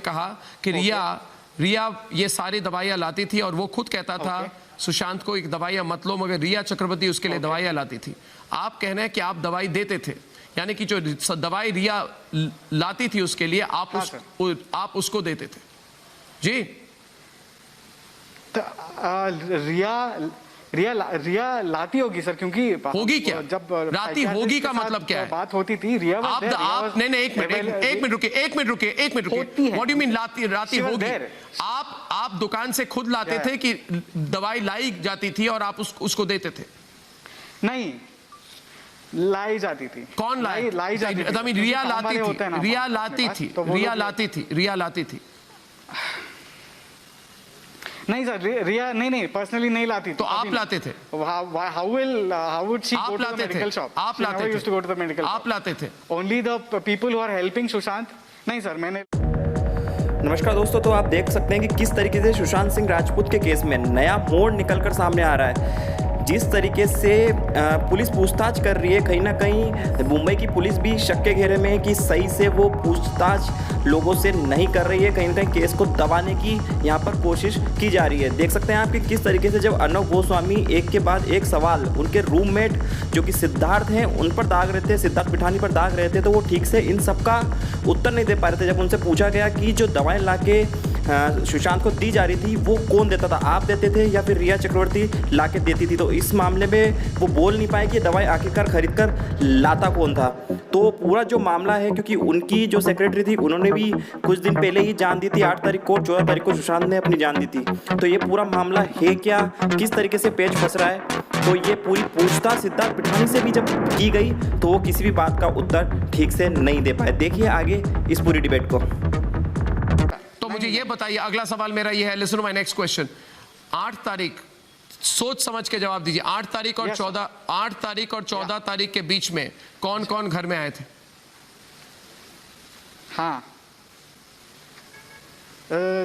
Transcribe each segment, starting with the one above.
कहा कि रिया ये सारी दवाइयाँ लाती थी और वो खुद कहता था सुशांत को एक दवाइयाँ मत लो, मगर रिया चक्रवर्ती उसके लिए दवाइयाँ लाती थी। आप कह रहे हैं कि आप दवाई देते थे, यानी कि जो दवाई रिया लाती थी उसके लिए आप उसको देते थे जी? रिया लाती होगी सर, क्योंकि होगी क्या? जब लाती होगी का मतलब क्या है? बात होती थी रिया आप नहीं एक मिनट रुकिए। व्हाट डू मीन लाती होगी? आप दुकान से खुद लाते थे कि दवाई लाई जाती थी और आप उसको देते थे? नहीं, लाई जाती थी। कौन लाई जाती थी? रिया लाती थी। नहीं सर, रिया नहीं पर्सनली नहीं लाती। तो आप लाते थे? How would she go to the medical shop? आप लाते थे? used to go to the medical shop. आप लाते थे? Only the people who are helping Sushant. नहीं सर, मैंने। नमस्कार दोस्तों, तो आप देख सकते हैं कि किस तरीके से सुशांत सिंह राजपूत के केस में नया मोड़ निकलकर सामने आ रहा है। जिस तरीके से पुलिस पूछताछ कर रही है, कहीं ना कहीं मुंबई की पुलिस भी शक के घेरे में है कि सही से वो पूछताछ लोगों से नहीं कर रही है, कहीं ना कहीं केस को दबाने की यहाँ पर कोशिश की जा रही है। देख सकते हैं आप कि किस तरीके से जब अर्नव गोस्वामी एक के बाद एक सवाल उनके रूममेट जो कि सिद्धार्थ हैं उन पर दाग रहे थे, सिद्धार्थ पिठानी पर दाग रहे थे, तो वो ठीक से इन सब का उत्तर नहीं दे पा रहे थे। जब उनसे पूछा गया कि जो दवाएँ ला के सुशांत को दी जा रही थी वो कौन देता था, आप देते थे या फिर रिया चक्रवर्ती ला के देती थी, तो इस मामले में वो बोल नहीं पाए कि दवाई आखिरकार खरीद कर लाता कौन था। तो पूरा जो मामला है, क्योंकि उनकी जो सेक्रेटरी थी उन्होंने भी कुछ दिन पहले ही जान दी थी, 8 तारीख को, 14 तारीख को सुशांत ने अपनी जान दी थी। तो ये पूरा मामला है क्या, किस तरीके से पेच फंस रहा है, तो ये पूरी पूछताछ सिद्धार्थ पिठानी से भी जब की गई तो वो किसी भी बात का उत्तर ठीक से नहीं दे पाए। देखिए आगे इस पूरी डिबेट को। तो मुझे ये बताइए, अगला सवाल मेरा ये है, listen to my next question. 8 तारीख, सोच समझ के जवाब दीजिए, 8 तारीख और 14 तारीख के बीच में कौन कौन घर में आए थे? हाँ,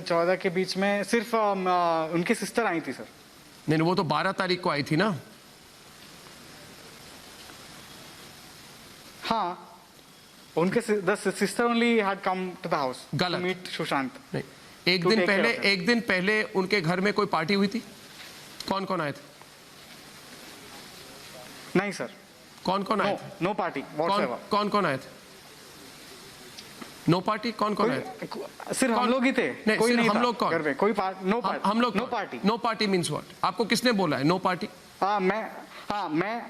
14 के बीच में सिर्फ उनकी सिस्टर आई थी सर। नहीं, वो तो 12 तारीख को आई थी ना। हाँ, उनके sister only had come to the house to meet Sushant. नहीं, एक दिन पहले उनके घर में कोई पार्टी हुई थी? कौन कौन आए थे? नहीं सर। कौन कौन आए थे? No party. कौन कौन आए थे? No party? कौन कौन आए थे? सिर्फ हम लोग ही थे। कोई नहीं, हम लोग कौन? घर पे कोई नो पार्टी। हम लोग no party. No party means what? आपको किसने बोला है नो पार्टी? मैं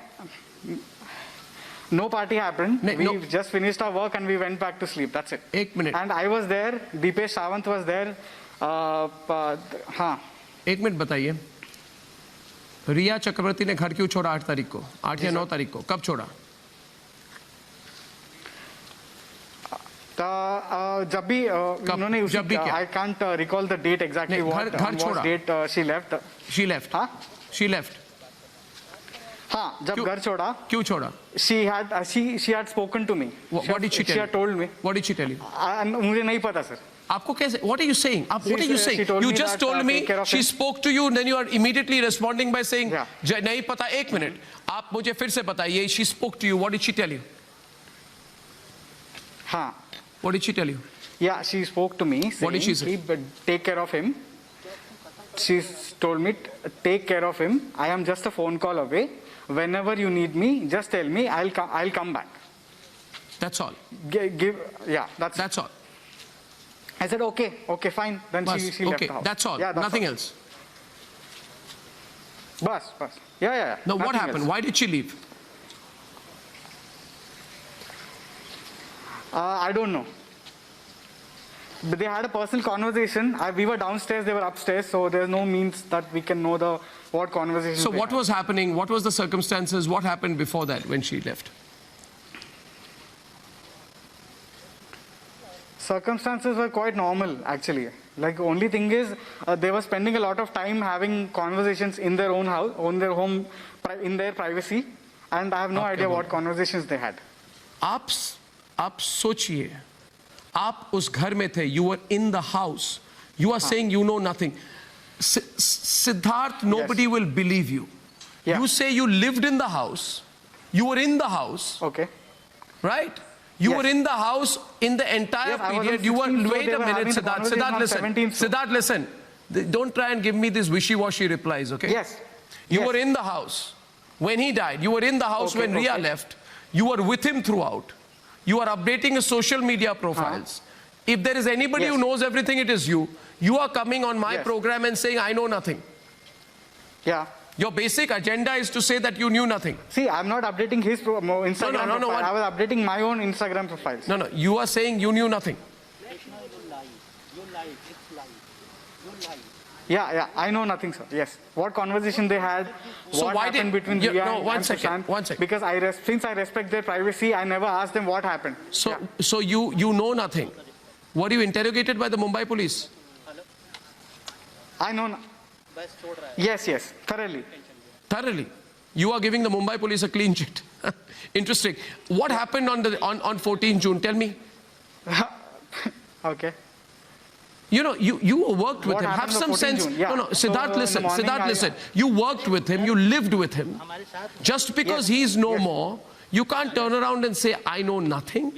No party happened. We just finished our work and we went back to sleep. That's it. एक minute. And I was there. Deepesh Sawant was there. हाँ। एक minute बताइए, रिया चक्रवर्ती ने घर क्यों छोड़ा 8 तारीख को? 8 या 9 तारीख को कब छोड़ा? जब भी उन्होंने I can't recall the date exactly. घर छोड़ा। Date she left. She left. हाँ? She left. हाँ, जब घर छोड़ा। क्यों छोड़ा? She had spoken to me. What did she tell you? She had told me. What did she tell you? मुझे नहीं पता सर। आपको कैसे? What are you saying? What are you saying? You just told me she spoke to you, and then you are immediately responding by saying नहीं पता। एक minute, आप मुझे फिर से बताइए, she spoke to you. What did she tell you? हाँ। What did she tell you? Yeah, she spoke to me. What did she say? Take care of him. She told me, take care of him. I am just a phone call away. Whenever you need me, just tell me. I'll come back. That's all. That's all. I said okay, fine. Then she left the house. That's all. Yeah, nothing else. Bas. Yeah. No, what happened? Why did she leave? I don't know. But they had a personal conversation. We were downstairs, they were upstairs, so there's no means that we can know what conversation. So what was happening? What was the circumstances? What happened before that when she left? Circumstances were quite normal, actually. Like, only thing is, they were spending a lot of time having conversations in their own house, on their home, in their privacy, and I have no idea what conversations they had. आप सोचिए, आप उस घर में थे, you were in the house. You are saying you know nothing. Siddharth, nobody will believe you. You say you lived in the house. You were in the house. Okay. Right? You Yes. were in the house in the entire Yes, I was on period. You were, 16th floor, wait they a were minute, having the Siddharth. conversation Siddharth, on listen. 17th floor. Siddharth, listen. Don't try and give me these wishy-washy replies, okay? Yes. You Yes. were in the house when he died. You were in the house Okay, when Ria okay. left. You were with him throughout. You are updating his social media profiles. If there is anybody Yes. who knows everything, it is you. You are coming on my Yes. program and saying, I know nothing. Yeah. Your basic agenda is to say that you knew nothing. See, I'm not updating his Instagram no, profile. what- I was updating my own Instagram profiles. No, you are saying you knew nothing. Yeah, I know nothing, sir. Yes. What conversation they had, So what why happened did- between you- Ria no, and one second, Sushant. one second. Because since I respect their privacy, I never asked them what happened. So, Yeah. so you know nothing. Were you interrogated by the Mumbai police? I know. Yes, thoroughly. Thoroughly. You are giving the Mumbai police a clean sheet. Interesting. What happened on 14 June? Tell me. Okay. You know, you worked with What him. Have happened on some 14 sense. June? Yeah. No, So, Siddharth, in the listen. morning, Siddharth, I- listen. You worked with him. You lived with him. Just because Yes. he's no Yes. more, you can't turn around and say, I know nothing.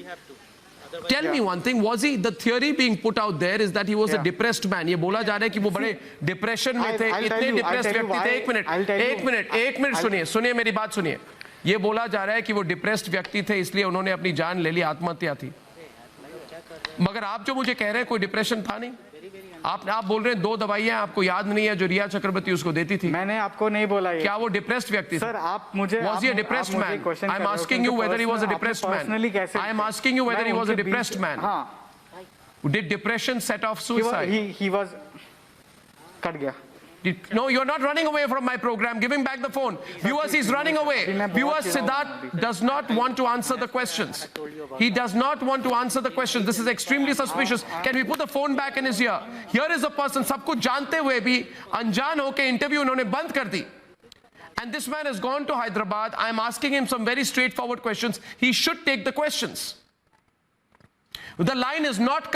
Tell me Yeah. one thing, was he, the theory being put out there is that he was a Yeah. depressed man. ये बोला जा रहा है कि वो बड़े depression में थे, I'll tell इतने you डिप्रेस्ड व्यक्ति थे. why- एक मिनट, I'll tell you- एक मिनट सुनिए मेरी बात सुनिए. ये बोला जा रहा है कि वो डिप्रेस्ड व्यक्ति थे इसलिए उन्होंने अपनी जान ले ली, आत्महत्या थी. मगर आप जो मुझे कह रहे हैं कोई डिप्रेशन था नहीं. आप बोल रहे हैं 2 दवाइयां आपको याद नहीं है जो रिया चक्रवर्ती उसको देती थी. मैंने आपको नहीं बोला ये. क्या वो डिप्रेस्ड व्यक्ति थे? सर आप मुझे Was he a depressed man? I'm asking you whether he was a depressed man. I am asking you whether he was a depressed man. हाँ. Did depression set off suicide? He was. Cut गया. No, you're not running away from my program. Give him back the phone. Viewers, he's running away. Viewers, Siddharth does not want to answer the questions. He does not want to answer the questions. This is extremely suspicious. Can we put the phone back in his ear? Here is a person, सब कुछ जानते हुए भी अनजान होके interview उन्होंने बंद कर दी. And this man has gone to Hyderabad. I am asking him some very straightforward questions. He should take the questions. The line is not